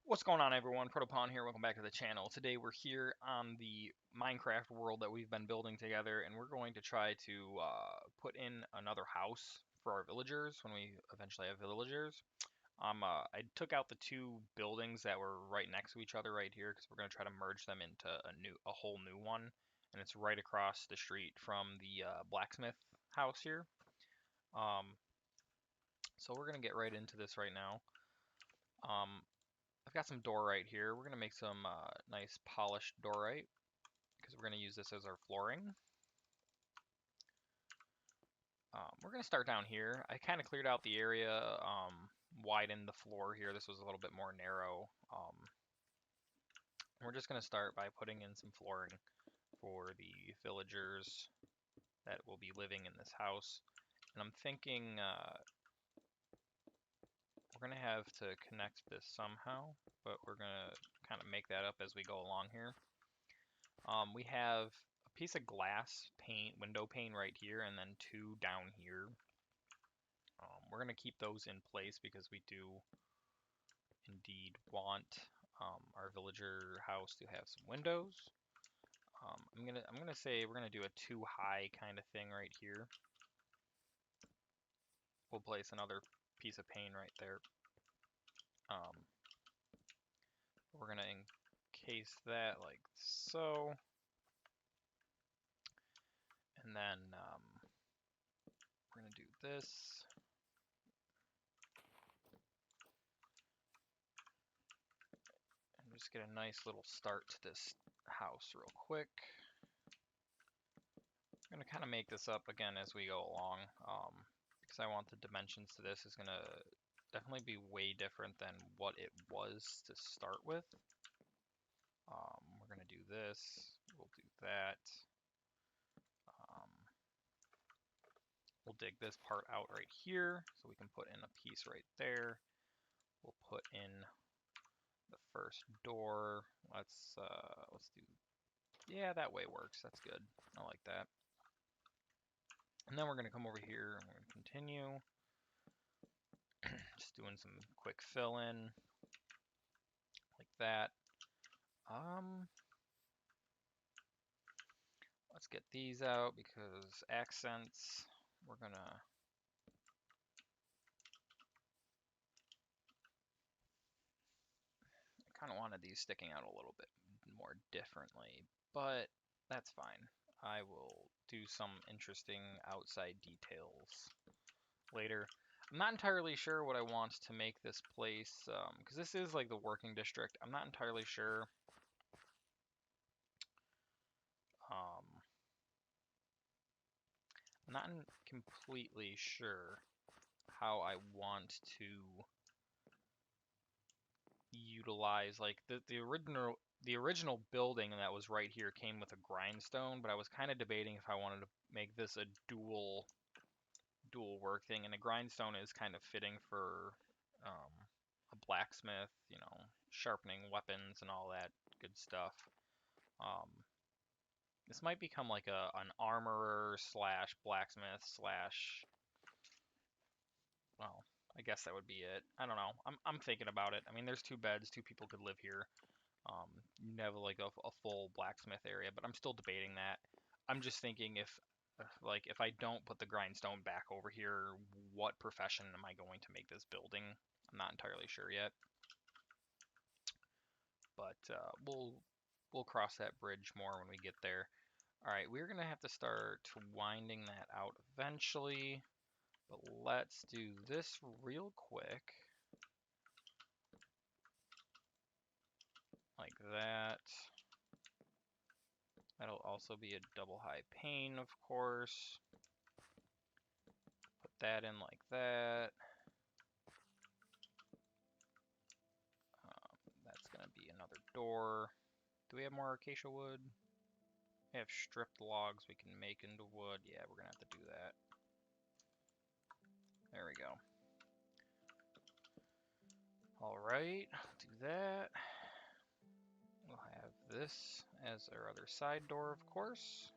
What's going on, everyone? Proto here. Welcome back to the channel. Today we're here on the Minecraft world that we've been building together, and we're going to try to put in another house for our villagers when we eventually have villagers. I took out the two buildings that were right next to each other right here because we're going to try to merge them into a whole new one, and it's right across the street from the blacksmith house here. So we're going to get right into this right now. I've got some diorite here. We're going to make some nice polished diorite because we're going to use this as our flooring. We're going to start down here. I kind of cleared out the area, widened the floor here. This was a little bit more narrow. We're just going to start by putting in some flooring for the villagers that will be living in this house. And I'm thinking we're going to have to connect this somehow, but we're going to kind of make that up as we go along here. We have a piece of glass window pane right here, and then two down here. We're going to keep those in place because we do indeed want our villager house to have some windows. I'm gonna say we're gonna do a too high kind of thing right here. We'll place another piece of pane right there. We're gonna encase that like so. And then we're going to do this. And just get a nice little start to this house real quick. I'm going to kind of make this up again as we go along because I want the dimensions to this is going to definitely be way different than what it was to start with. We're going to do this. We'll do that. We'll dig this part out right here so we can put in a piece right there. We'll put in the first door. Let's do, yeah, that way works. That's good. I like that. And then we're gonna come over here and we're gonna continue. Just doing some quick fill in like that. Let's get these out because accents, we're gonna I kind of wanted these sticking out a little bit more differently, but that's fine. I will do some interesting outside details later. I'm not entirely sure what I want to make this place, because this is like the working district. I'm not entirely sure. I'm not completely sure how I want to utilize like the original building that was right here came with a grindstone, but I was kind of debating if I wanted to make this a dual work thing, and a grindstone is kind of fitting for a blacksmith, you know, sharpening weapons and all that good stuff. This might become like an armorer slash blacksmith slash, well, I guess that would be it. I don't know. I'm thinking about it. I mean, there's two beds, two people could live here. You have like a full blacksmith area, but I'm still debating that. I'm just thinking if I don't put the grindstone back over here, what profession am I going to make this building? I'm not entirely sure yet. But we'll cross that bridge more when we get there. All right, we're gonna have to start winding that out eventually, but let's do this real quick. Like that. That'll also be a double high pane, of course. Put that in like that. That's gonna be another door. Do we have more acacia wood? We have stripped logs we can make into wood. Yeah, we're gonna have to do that. There we go. All right, do that. We'll have this as our other side door, of course.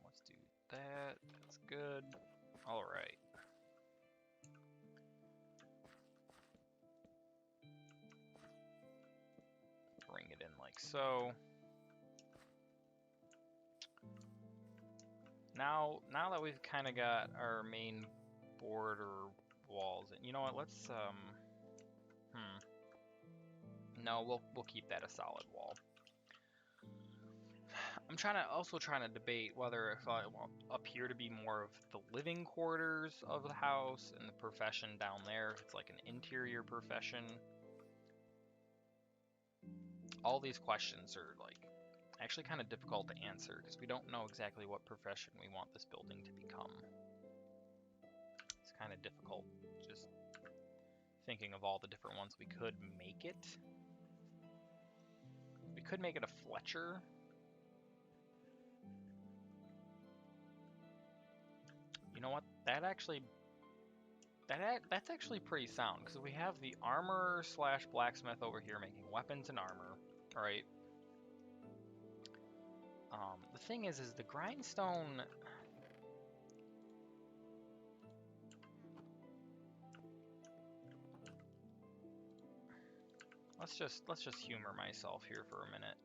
Let's do that. That's good. All right. Bring it in like so. Now that we've kind of got our main board or walls, and you know what? Let's no, we'll keep that a solid wall. I'm also trying to debate whether if I want up here to be more of the living quarters of the house and the profession down there, if it's like an interior profession. All these questions are like actually kind of difficult to answer because we don't know exactly what profession we want this building to become. It's kind of difficult just thinking of all the different ones we could make it. We could make it a Fletcher. You know what? That's actually pretty sound because we have the armor slash blacksmith over here making weapons and armor. All right. The thing is the grindstone. Let's just humor myself here for a minute.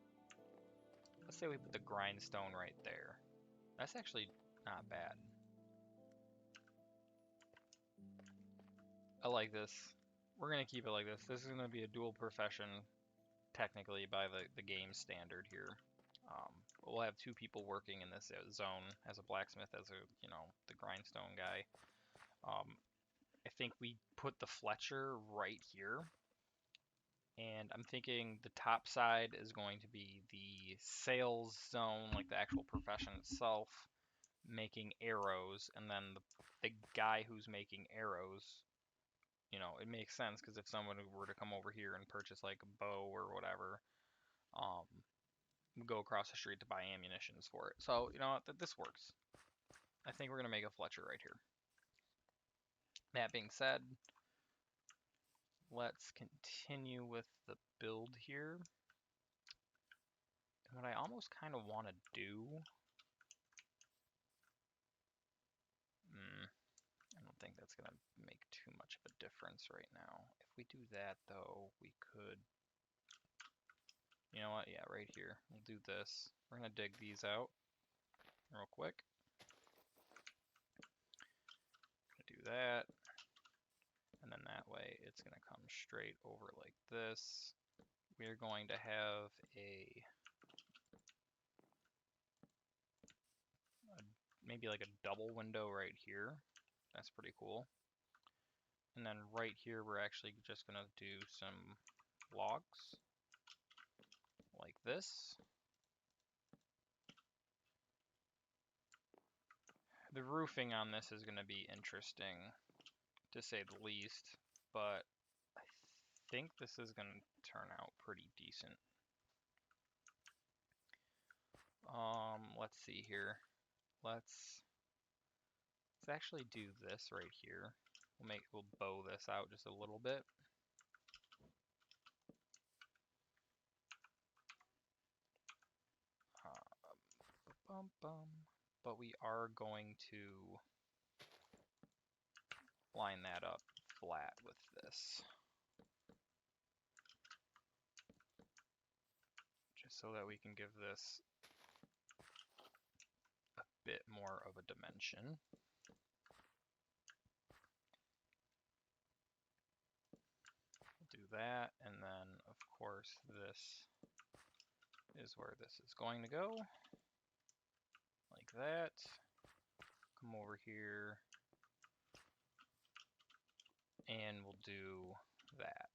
Let's say we put the grindstone right there. That's actually not bad. I like this. We're gonna keep it like this. This is gonna be a dual profession, technically by the game standard here. We'll have two people working in this zone as a blacksmith, as a the grindstone guy. I think we put the Fletcher right here. And I'm thinking the top side is going to be the sales zone, like the actual profession itself, making arrows, and then the guy who's making arrows, it makes sense because if someone were to come over here and purchase like a bow or whatever, go across the street to buy ammunitions for it. So, you know what, this works. I think we're going to make a Fletcher right here. That being said, let's continue with the build here. And what I almost kind of want to do, I don't think that's going to make too much of a difference right now. If we do that, though, we could, you know what, yeah, right here. We'll do this. We're going to dig these out real quick. Do that. And then that way it's going to come straight over like this. We're going to have maybe like a double window right here. That's pretty cool. And then right here we're actually just going to do some logs like this. The roofing on this is going to be interesting, to say the least, but I think this is going to turn out pretty decent. Let's see here. Let's actually do this right here. We'll bow this out just a little bit. But we are going to line that up flat with this. Just so that we can give this a bit more of a dimension. We'll do that, and then of course this is where this is going to go. Like that. Come over here. And we'll do that.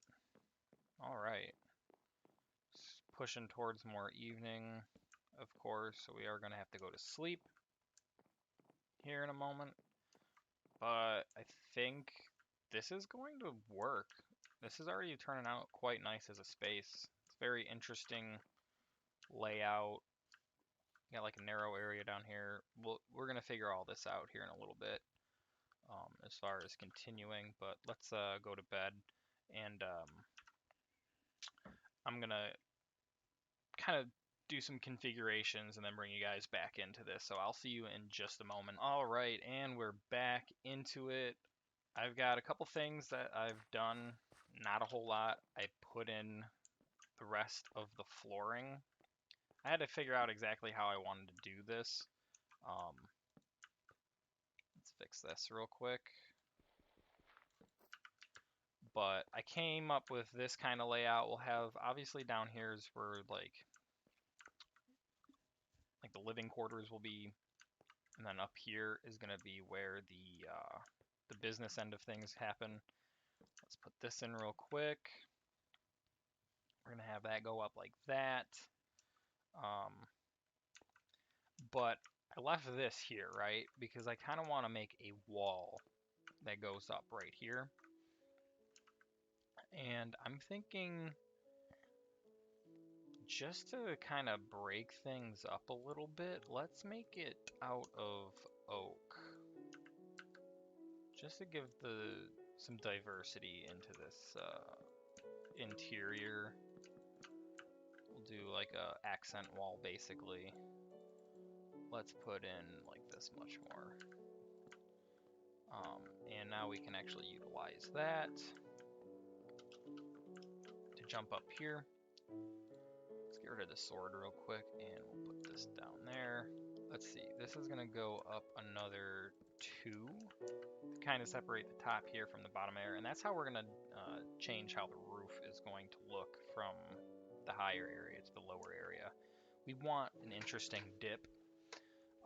Alright. Pushing towards more evening, of course, so we are going to have to go to sleep here in a moment. But I think this is going to work. This is already turning out quite nice as a space. It's very interesting layout. You got like a narrow area down here. We're going to figure all this out here in a little bit as far as continuing, but let's go to bed. And I'm going to kind of do some configurations and then bring you guys back into this. So I'll see you in just a moment. All right, and we're back into it. I've got a couple things that I've done, not a whole lot. I put in the rest of the flooring. I had to figure out exactly how I wanted to do this. Let's fix this real quick. But I came up with this kind of layout. We'll have, obviously down here is where like the living quarters will be, and then up here is going to be where the business end of things happen. Let's put this in real quick. We're going to have that go up like that. But I left this here, right? Because I kind of want to make a wall that goes up right here. And I'm thinking just to kind of break things up a little bit, let's make it out of oak. Just to give some diversity into this interior. We'll do like a accent wall basically. Let's put in like this much more. And now we can actually utilize that to jump up here. Let's get rid of the sword real quick and we'll put this down there. Let's see, this is gonna go up another 2 to kind of separate the top here from the bottom area, and that's how we're gonna change how the roof is going to look from the higher area to the lower area. We want an interesting dip.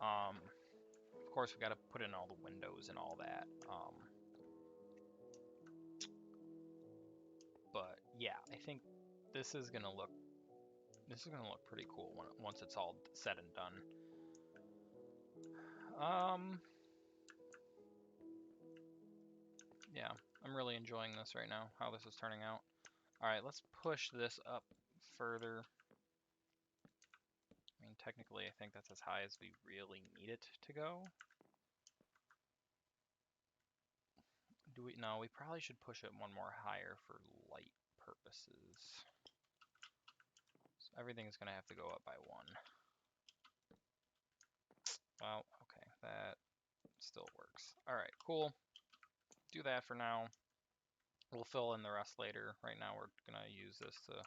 Of course, we got to put in all the windows and all that. But yeah, I think this is gonna look pretty cool once it's all said and done. Yeah, I'm really enjoying this right now, how this is turning out. All right, let's push this up further. I mean, technically, I think that's as high as we really need it to go. No, we probably should push it one more higher for light purposes. So everything's gonna have to go up by 1. Well, okay, that still works. All right, cool. Do that for now. We'll fill in the rest later. Right now, we're gonna use this to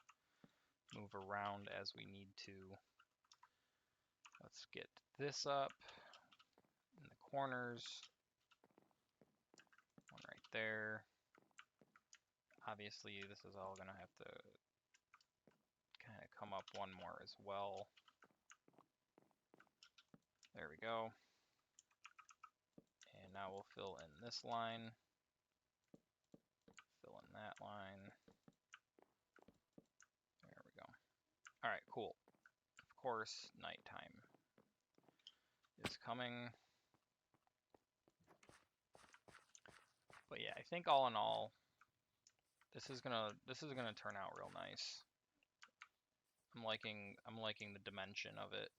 move around as we need to. Let's get this up in the corners. One right there. Obviously, this is all gonna have to kind of come up one more as well. There we go. And now we'll fill in this line. Fill in that line. There we go. All right, cool. Of course, nighttime is coming. But yeah, I think all in all, this is gonna turn out real nice. I'm liking the dimension of it.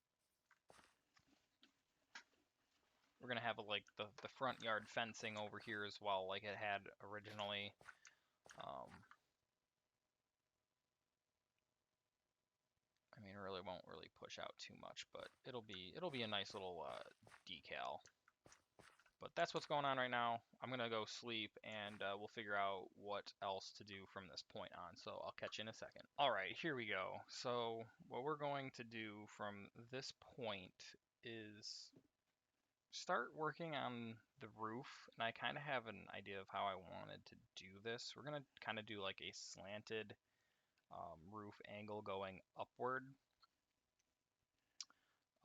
We're gonna have like the front yard fencing over here as well, like it had originally. I mean, it really won't push out too much, but it'll be a nice little decal. But that's what's going on right now. I'm gonna go sleep, and we'll figure out what else to do from this point on. So I'll catch you in a second. All right, here we go. So what we're going to do from this point is start working on the roof, and I kind of have an idea of how I wanted to do this. We're gonna kind of do like a slanted roof angle going upward.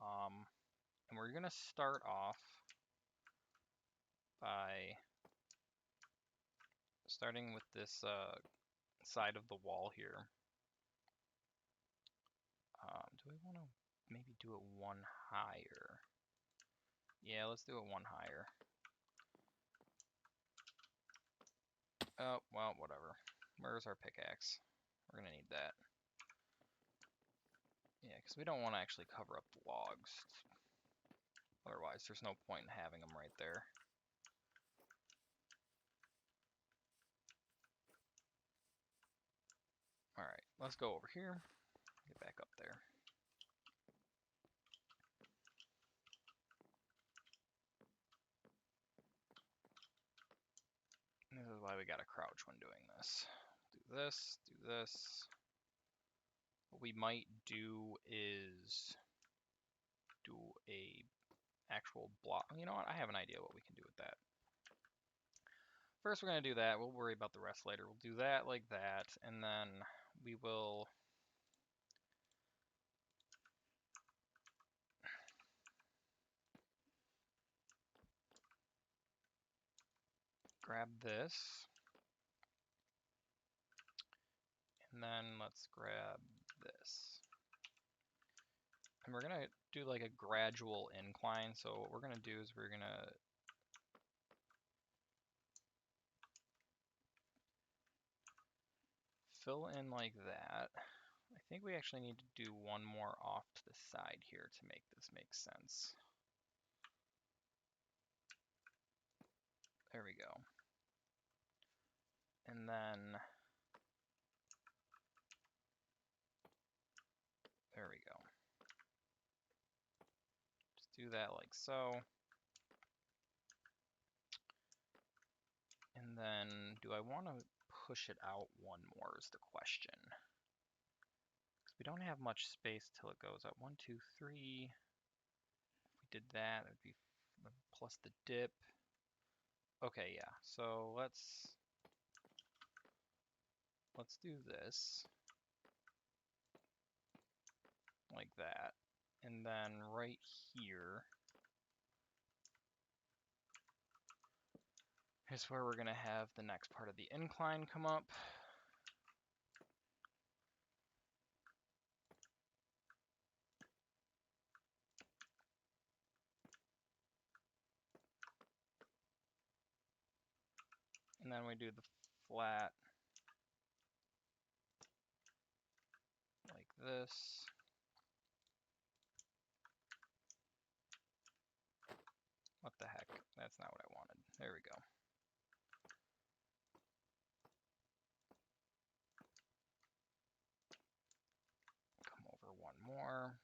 And we're gonna start off by starting with this side of the wall here. Do we want to maybe do it 1 higher? Yeah, let's do it 1 higher. Oh, well, whatever. Where's our pickaxe? We're gonna need that. Yeah, because we don't want to actually cover up the logs. Otherwise, there's no point in having them right there. Alright, let's go over here. Get back up there. why we gotta crouch when doing this. Do this, do this. What we might do is do a actual block. You know what? I have an idea what we can do with that. First, we're going to do that. We'll worry about the rest later. We'll do that like that, and then we will grab this, and then let's grab this. And we're going to do like a gradual incline. So what we're going to do is we're going to fill in like that. I think we actually need to do one more off to the side here to make this make sense. There we go. And then there we go. Just do that like so. And then do I want to push it out one more is the question. Because we don't have much space till it goes up. 1, 2, 3. If we did that, it would be plus the dip. Okay, yeah. So let's do this like that. And then right here is where we're going to have the next part of the incline come up. And then we do the flat like this. What the heck? That's not what I wanted. There we go. Come over one more.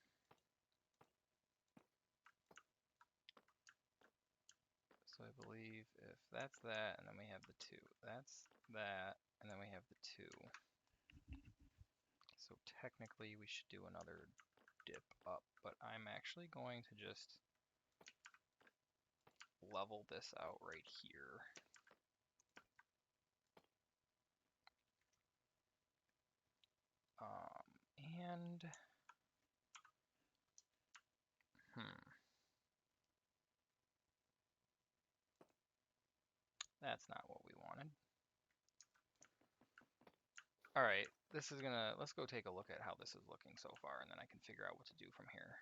So I believe if that's that, and then we have the 2. That's that, and then we have the 2. So technically we should do another dip up, but I'm actually going to just level this out right here. And that's not what we wanted. All right, let's go take a look at how this is looking so far, and then I can figure out what to do from here.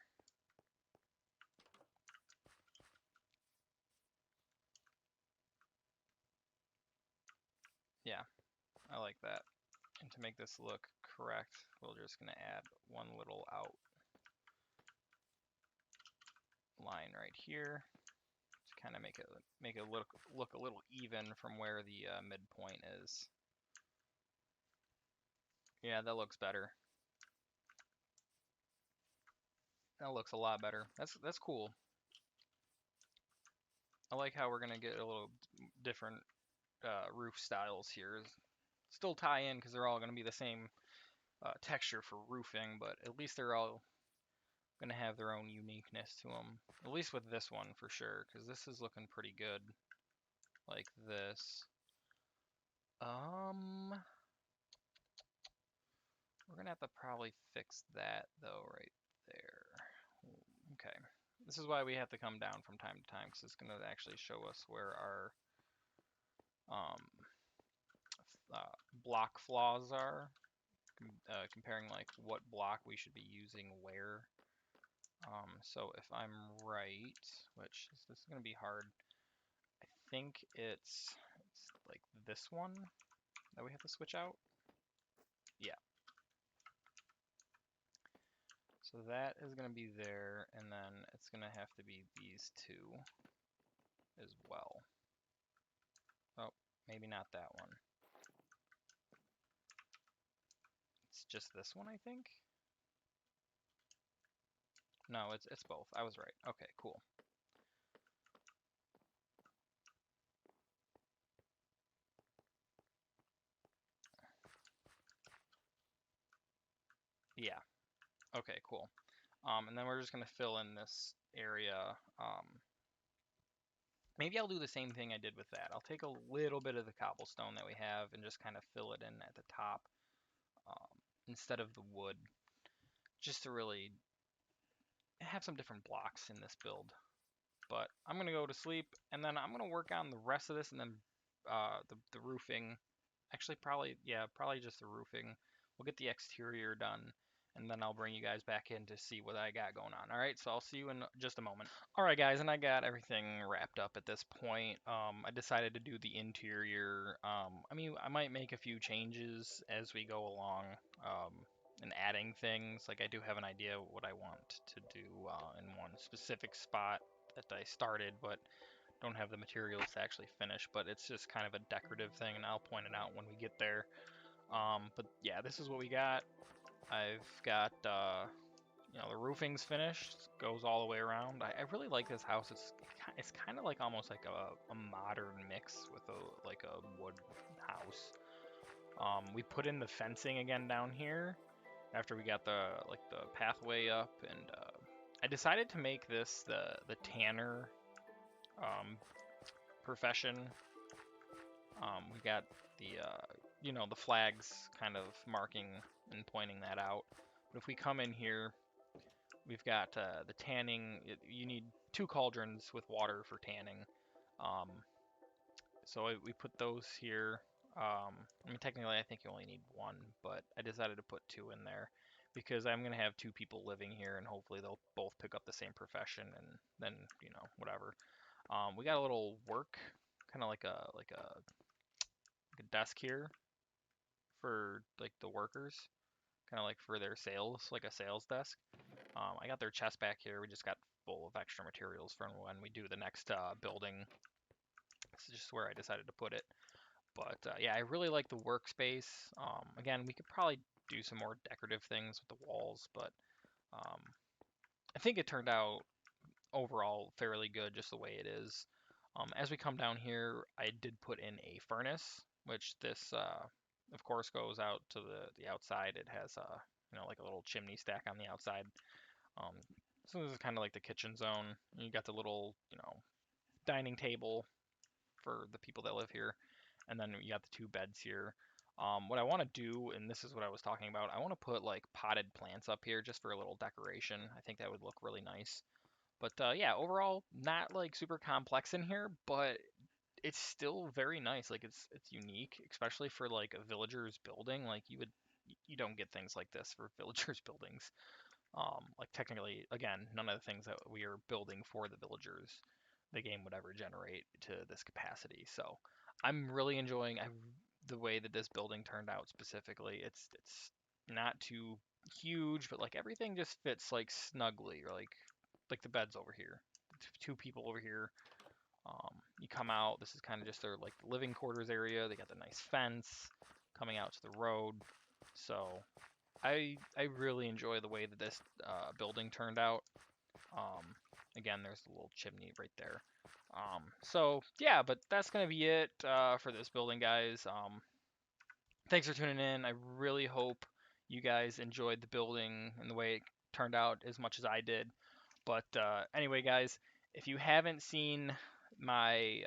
Yeah, I like that. And to make this look correct, we're just gonna add one little out line right here to kind of make it look a little even from where the midpoint is. Yeah, that looks better. That looks a lot better. That's cool. I like how we're gonna get a little different roof styles here. Still tie in because they're all gonna be the same texture for roofing, but at least they're all gonna have their own uniqueness to them. At least with this one for sure, because this is looking pretty good. Like this. We're gonna have to probably fix that though right there. Okay. This is why we have to come down from time to time, because it's gonna actually show us where our block flaws are, comparing like what block we should be using where. So if I'm right, which this is gonna be hard, I think it's like this one that we have to switch out. Yeah. So that is going to be there, and then it's going to have to be these 2 as well. Oh, maybe not that one. It's just this one, I think. No, it's both. I was right. Okay, cool. Okay, cool. And then we're just gonna fill in this area. Maybe I'll do the same thing I did with that. I'll take a little bit of the cobblestone that we have and just kind of fill it in at the top instead of the wood, just to really have some different blocks in this build. But I'm gonna go to sleep, and then I'm gonna work on the rest of this, and then the roofing. Actually, probably just the roofing. We'll get the exterior done, and then I'll bring you guys back in to see what I got going on. All right, so I'll see you in just a moment. All right, guys, and I got everything wrapped up at this point. I decided to do the interior. I mean, I might make a few changes as we go along, um, and adding things. Like I do have an idea what I want to do in one specific spot that I started, but don't have the materials to actually finish. But it's just kind of a decorative thing, and I'll point it out when we get there. But yeah, this is what we got. I've got the roofing's finished, goes all the way around. I really like this house. It's kind of like almost like a modern mix with a wood house. We put in the fencing again down here after we got the pathway up, and I decided to make this the tanner um, profession. We got the flags kind of marking and pointing that out. But if we come in here, we've got the tanning. You need 2 cauldrons with water for tanning. Um, so we put those here. I mean, technically, I think you only need one, but I decided to put 2 in there because I'm gonna have 2 people living here, and hopefully they'll both pick up the same profession, and then whatever. We got a little work, kind of like a desk here for like the workers, kind of like for their sales, like a sales desk. I got their chest back here. We just got full of extra materials for when we do the next building. This is just where I decided to put it. But yeah, I really like the workspace. Again, we could probably do some more decorative things with the walls, but um, I think it turned out overall fairly good just the way it is. As we come down here, I did put in a furnace, which this, of course, goes out to the outside. It has like a little chimney stack on the outside. Um, so this is kind of like the kitchen zone. You got the little, dining table for the people that live here, and then you got the 2 beds here. What I want to do, and this is what I was talking about, I want to put like potted plants up here just for a little decoration. I think that would look really nice. But yeah, overall, not like super complex in here, but it's still very nice. Like it's unique, especially for like a villager's building. Like you don't get things like this for villagers' buildings. Like technically, again, none of the things that we are building for the villagers, the game would ever generate to this capacity. So I'm really enjoying the way that this building turned out specifically. It's not too huge, but like everything just fits like snugly, or like the beds over here, 2 people over here. You come out. This is kind of just their like living quarters area. They got the nice fence coming out to the road. So I really enjoy the way that this building turned out. Um, Again, there's a little chimney right there. So yeah, but that's gonna be it for this building, guys. Thanks for tuning in. I really hope you guys enjoyed the building and the way it turned out as much as I did. But anyway, guys, if you haven't seen my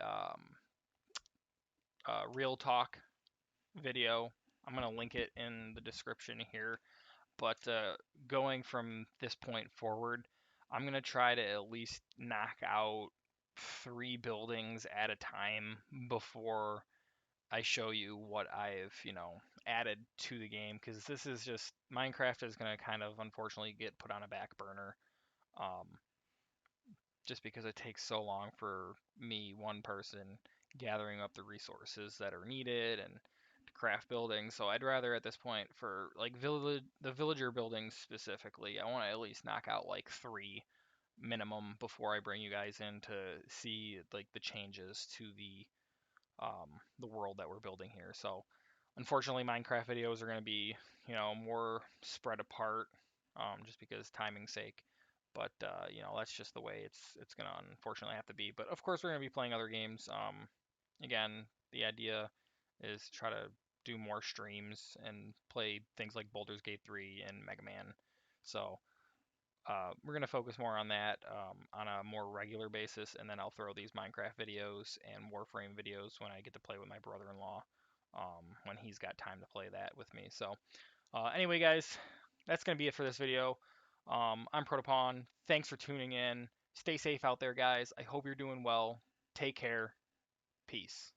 real talk video, I'm gonna link it in the description here. But going from this point forward, I'm gonna try to at least knock out 3 buildings at a time before I show you what I've, added to the game, because this is just Minecraft is gonna kind of unfortunately get put on a back burner. Um, just because it takes so long for me, one person, gathering up the resources that are needed and to craft buildings. So I'd rather at this point for like the villager buildings specifically, I want to at least knock out like 3 minimum before I bring you guys in to see like the changes to the world that we're building here. So unfortunately, Minecraft videos are going to be, more spread apart, just because timing's sake. But that's just the way it's gonna unfortunately have to be. But of course, we're gonna be playing other games. Again, the idea is to try to do more streams and play things like Baldur's Gate 3 and Mega Man. So we're going to focus more on that on a more regular basis, and then I'll throw these Minecraft videos and Warframe videos when I get to play with my brother-in-law when he's got time to play that with me. So anyway, guys, that's going to be it for this video. I'm Proto. Thanks for tuning in. Stay safe out there, guys. I hope you're doing well. Take care. Peace.